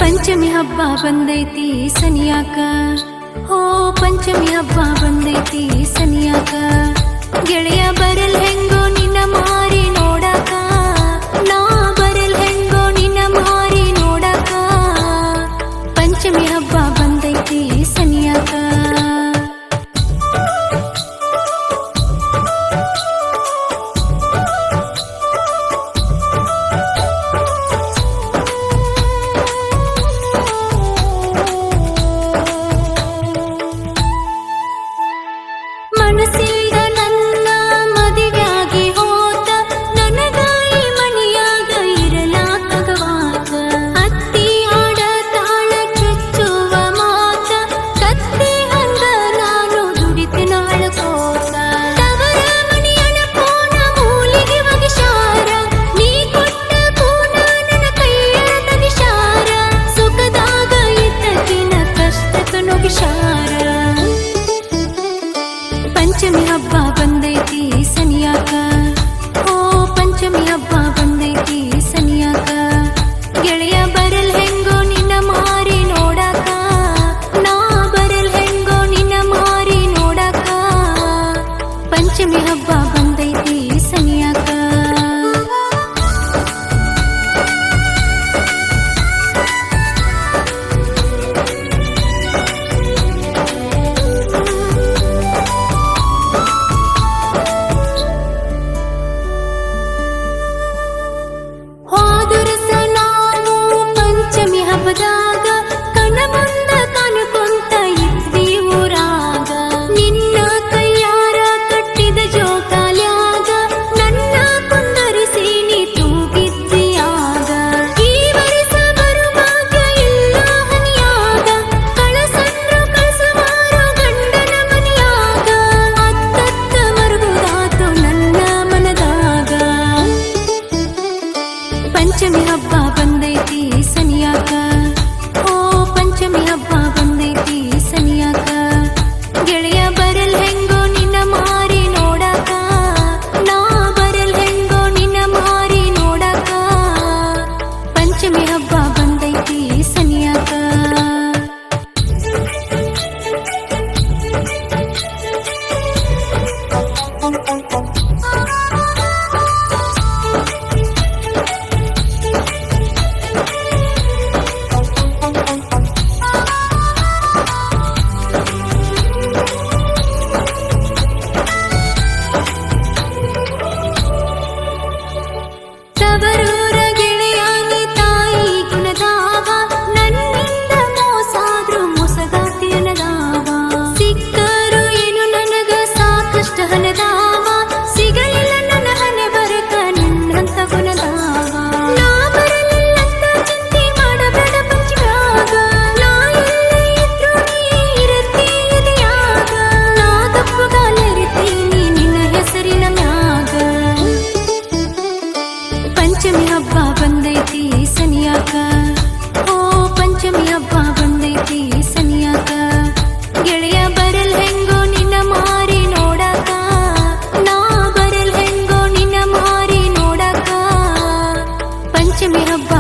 ಪಂಚಮಿ ಹಬ್ಬ ಬಂದೈತಿ ಸನಿಯಾಕ, ಹೋ ಪಂಚಮಿ ಹಬ್ಬ ಬಂದೈತಿ ಸನಿಯಾಕ. ಗೆಳೆಯ ಬರಲ್ ಹೆಂಗೋ ನಿನ್ನ ಮಾರಿ ನೋಡಾಕ, ನಾ ಬರಲ್ ಹೆಂಗೋ ನಿನ್ನ ಮಾರಿ ನೋಡಾಕ. ಪಂಚಮಿ ಹಬ್ಬ ಬಂದೈತಿ ಸನಿಯಾಕ. ಮನಸ್ಸಿಲ್ದ ನನ್ನ ಮದಿವ್ಯಾಗಿ ಹೋತ, ನನಗಾಯಿ ಮಣಿಯಾಗ ಇರಲಾಕಗವಾತ. ಅತ್ತಿ ಆಡ ತಾಳ ಚುಚ್ಚುವ ಮಾತ, ಕತ್ತಿ ಹಂಗ ನಾನು ದುಡಿತಿನ ಅಳಕೋತ. ತವರ ಮಣಿಯನ ಕೋನ ಮೂಲಿಗೆ ಒಗಿಶಾರ, ನೀ ಕೊಟ್ಟ ಕೋನ ನನ್ನ ಕೈಯ ತಗಿಶಾರ. ಸುಖದಾಗ ಇದ್ದಕಿನ ಕಷ್ಟಕ ನುಗಿಶಾರ. ಪಂಚಮಿ ಹಬ್ಬ ಬಂದೈತಿ ಸನಿಯಾಕ, ಓ ಪಂಚಮಿ ಹಬ್ಬ ಬಂದೈತಿ ಸನಿಯಾಕ. ಗೆಳೆಯ ಬರಲ್ ಹೆಂಗೋ ನಿನ್ನ ಮಾರಿ ನೋಡಾಕ, ನಾ ಬರಲ್ ಹೆಂಗೋ ನಿನ್ನ ಮಾರಿ ನೋಡಾಕ. ಪಂಚಮಿ ಹಬ್ಬ ಬಂದೈತಿ ಸನಿಯಾಕ. ಹೋದುರಸ ನಾವು ಪಂಚಮಿ ಹಬ್ಬದಾಗ, ಕಣ ಮುಂದ ಕಣ್ಕೊಂತ ಇದ್ವಿ ಊರಾಗ. ನಿನ್ನ ಕೈಯಾರ ಕಟ್ಟಿದ ಜೋಕಾಲ್ಯಾಗ, ನನ್ನ ಕುಂದರಿಸಿ ನೀ ತೂಗಿದ್ದಿಯಾಗ. ಈ ವರಿಸ ಬರುವಾಗ ಇಲ್ಲ ಹನಿಯಾಗ, ಕಳಸಂದ್ರು ಕಳಸುವಾರೋ ಗಂಡನ ಮನಿಯಾಗ. ಅತ್ತತ್ತ ಮರುಗುದಾತು ನನ್ನ ಮನದಾಗ. ಪಂಚಮಿ ಹಬ್ಬ ಬಂದೈತಿ ಸನಿಯಾಕ, ಓ ಪಂಚಮಿ ಹಬ್ಬ ಬಂದೈತಿ ಸನಿಯಾಕ. ಗೆಳೆಯ ಬರಲ್ ಹೆಂಗೋ ನಿನ್ನ ಮಾರಿ ನೋಡಾಕ, ನಾ ಬರಲ್ ಹೆಂಗೋ ನಿನ್ನ ಮಾರಿ ನೋಡಾಕ. ಪಂಚಮಿ ಹಬ್ಬ ಬಂದೈತಿ ಸನಿಯಾಕ. ತವರೂರ ಗೆಳೆಯಾನಿ ತಾಯಿ ಗುಣದಾವ, ನನ್ನಿಂದ ಮೋಸಾದ್ರು ಮೊಸಗಾತಿಯನದಾವ. ಸಿಕ್ಕರು ಏನು ನನಗ ಸಾಕಷ್ಟ ಹನದಾವ, ಸಿಗಲಿಲ್ಲ ನನ್ನ ಹಣೆ ಬರಕ ನಿನ್ನಂತ ಗುಣದಾವ. ನಾ ಬರಲಿಲ್ಲಂತ ಚಿಂತೆ ಮಾಡಬೇಡ ಪಂಚಮ್ಯಾಗ, ನಾ ಇಲ್ಲೇ ಇದ್ರು ನೀ ಇರತಿ ಎದೆಯಾಗ. ನಾ ತಪ್ಪುಗಾಲರಿತೀನಿ ನಿನ್ನ ಹೆಸರಿನ ಮ್ಯಾಗ. ಪಂಚಮಿ ಹಬ್ಬ ಬಂದೈತಿ ಸನಿಯಾಕ, ಓ ಪಂಚಮಿ ಹಬ್ಬ ಬಂದೈತಿ ಸನಿಯಾಕ. ಗೆಳೆಯ ಬರಲ್ ಹೆಂಗೋ ನಿನ್ನ ಮಾರಿ ನೋಡಾಕ, ನಾ ಬರಲ್ ಹೆಂಗೋ ನಿನ್ನ ಮಾರಿ ನೋಡಾಕ. ಪಂಚಮಿ ಹಬ್ಬ